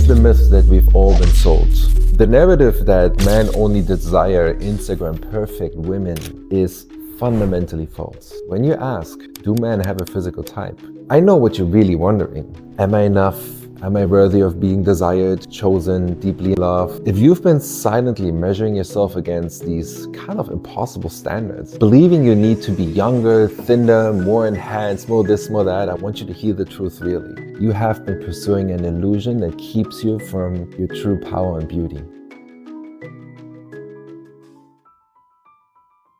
the myth that we've all been sold. The narrative that men only desire Instagram perfect women is fundamentally false. When you ask, do men have a physical type? I know what you're really wondering. Am I enough? Am I worthy of being desired, chosen, deeply loved? If you've been silently measuring yourself against these kind of impossible standards, believing you need to be younger, thinner, more enhanced, more this, more that, I want you to hear the truth really. You have been pursuing an illusion that keeps you from your true power and beauty.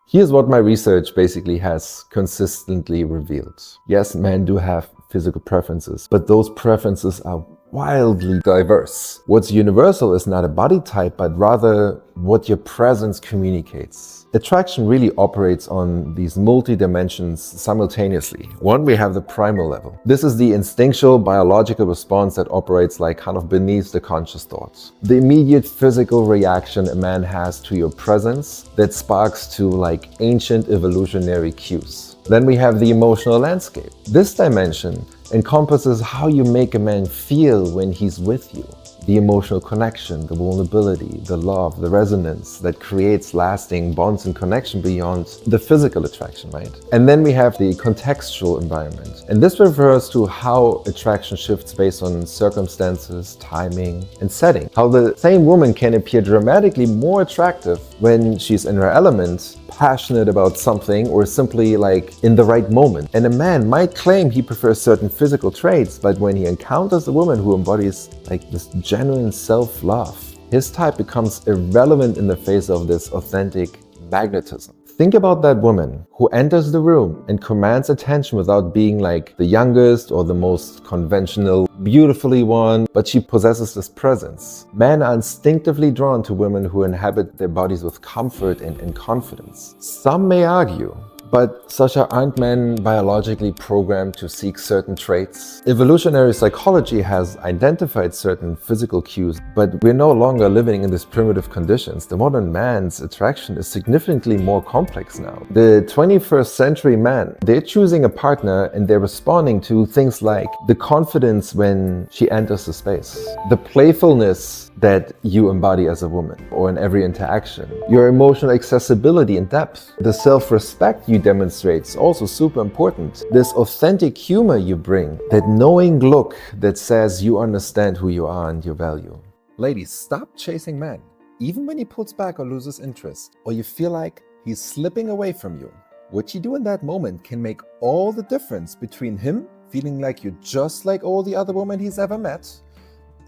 Here's what my research basically has consistently revealed. Yes, men do have physical preferences, but those preferences are wildly diverse. What's universal is not a body type, but rather what your presence communicates. Attraction really operates on these multi-dimensions simultaneously. One, we have the primal level. This is the instinctual biological response that operates like kind of beneath the conscious thoughts. The immediate physical reaction a man has to your presence that sparks to like ancient evolutionary cues. Then we have the emotional landscape. This dimension encompasses how you make a man feel when he's with you. The emotional connection, the vulnerability, the love, the resonance that creates lasting bonds and connection beyond the physical attraction, right? And then we have the contextual environment. And this refers to how attraction shifts based on circumstances, timing, and setting. How the same woman can appear dramatically more attractive when she's in her element, passionate about something, or simply like in the right moment. And a man might claim he prefers certain physical traits, but when he encounters a woman who embodies like this genuine self-love, his type becomes irrelevant in the face of this authentic magnetism. Think about that woman who enters the room and commands attention without being like the youngest or the most conventional, beautifully one, but she possesses this presence. Men are instinctively drawn to women who inhabit their bodies with comfort and confidence. Some may argue, but Sascha, aren't men biologically programmed to seek certain traits? Evolutionary psychology has identified certain physical cues, but we're no longer living in these primitive conditions. The modern man's attraction is significantly more complex now. The 21st century man, they're choosing a partner and they're responding to things like the confidence when she enters the space, the playfulness that you embody as a woman or in every interaction, your emotional accessibility and depth, the self-respect you demonstrate is also super important. This authentic humor you bring, that knowing look that says you understand who you are and your value. Ladies, stop chasing men. Even when he pulls back or loses interest, or you feel like he's slipping away from you, what you do in that moment can make all the difference between him feeling like you're just like all the other women he's ever met,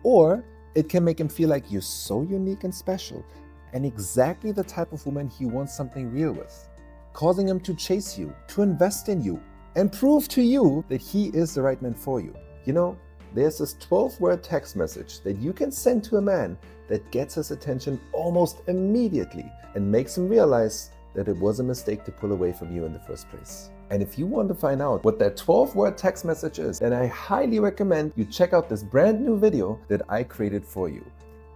or it can make him feel like you're so unique and special and exactly the type of woman he wants something real with, causing him to chase you, to invest in you, and prove to you that he is the right man for you. You know, there's this 12-word text message that you can send to a man that gets his attention almost immediately and makes him realize that it was a mistake to pull away from you in the first place. And if you want to find out what that 12-word text message is, then I highly recommend you check out this brand new video that I created for you.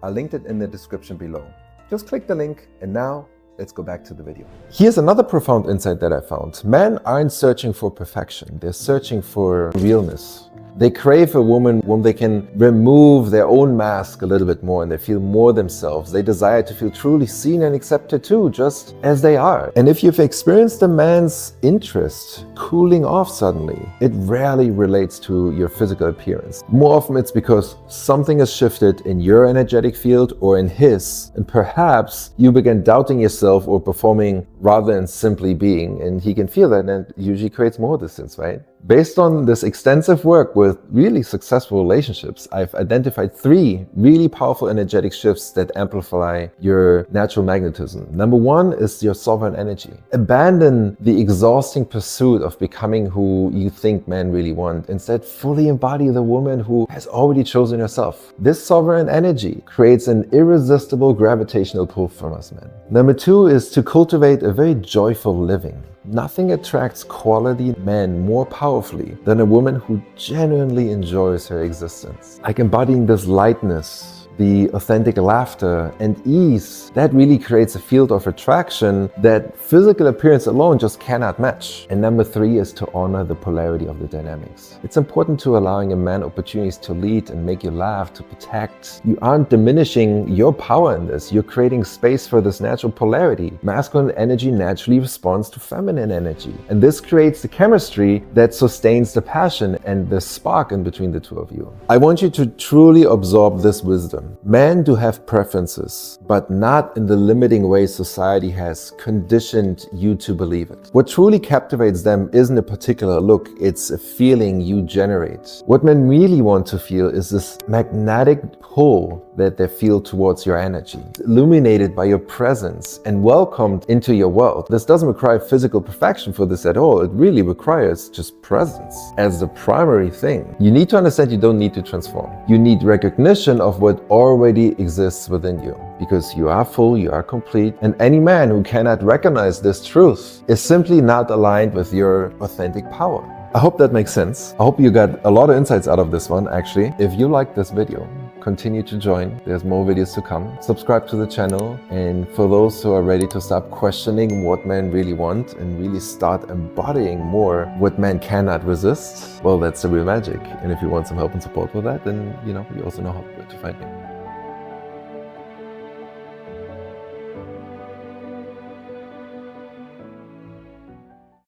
I'll link it in the description below. Just click the link, and now let's go back to the video. Here's another profound insight that I found. Men aren't searching for perfection. They're searching for realness. They crave a woman when they can remove their own mask a little bit more and they feel more themselves. They desire to feel truly seen and accepted too, just as they are. And if you've experienced a man's interest cooling off suddenly, it rarely relates to your physical appearance. More often it's because something has shifted in your energetic field or in his, and perhaps you began doubting yourself or performing rather than simply being, and he can feel that, and it usually creates more distance, right? Based on this extensive work with really successful relationships, I've identified 3 really powerful energetic shifts that amplify your natural magnetism. Number 1 is your sovereign energy. Abandon the exhausting pursuit of becoming who you think men really want. Instead, fully embody the woman who has already chosen herself. This sovereign energy creates an irresistible gravitational pull from us men. Number 2 is to cultivate a very joyful living. Nothing attracts quality men more powerfully than a woman who genuinely enjoys her existence. Like embodying this lightness, the authentic laughter and ease, that really creates a field of attraction that physical appearance alone just cannot match. And number 3 is to honor the polarity of the dynamics. It's important to allowing a man opportunities to lead and make you laugh, to protect. You aren't diminishing your power in this. You're creating space for this natural polarity. Masculine energy naturally responds to feminine energy. And this creates the chemistry that sustains the passion and the spark in between the two of you. I want you to truly absorb this wisdom. Men do have preferences, but not in the limiting way society has conditioned you to believe it. What truly captivates them isn't a particular look, it's a feeling you generate. What men really want to feel is this magnetic pull that they feel towards your energy, illuminated by your presence and welcomed into your world. This doesn't require physical perfection for this at all. It really requires just presence as the primary thing. You need to understand you don't need to transform. You need recognition of what already exists within you, because you are full, you are complete, and any man who cannot recognize this truth is simply not aligned with your authentic power. I hope that makes sense. I hope you got a lot of insights out of this one, actually. If you like this video, continue to join. There's more videos to come. Subscribe to the channel. And for those who are ready to stop questioning what men really want and really start embodying more what men cannot resist, well, that's the real magic. And if you want some help and support with that, then you also know where to find me.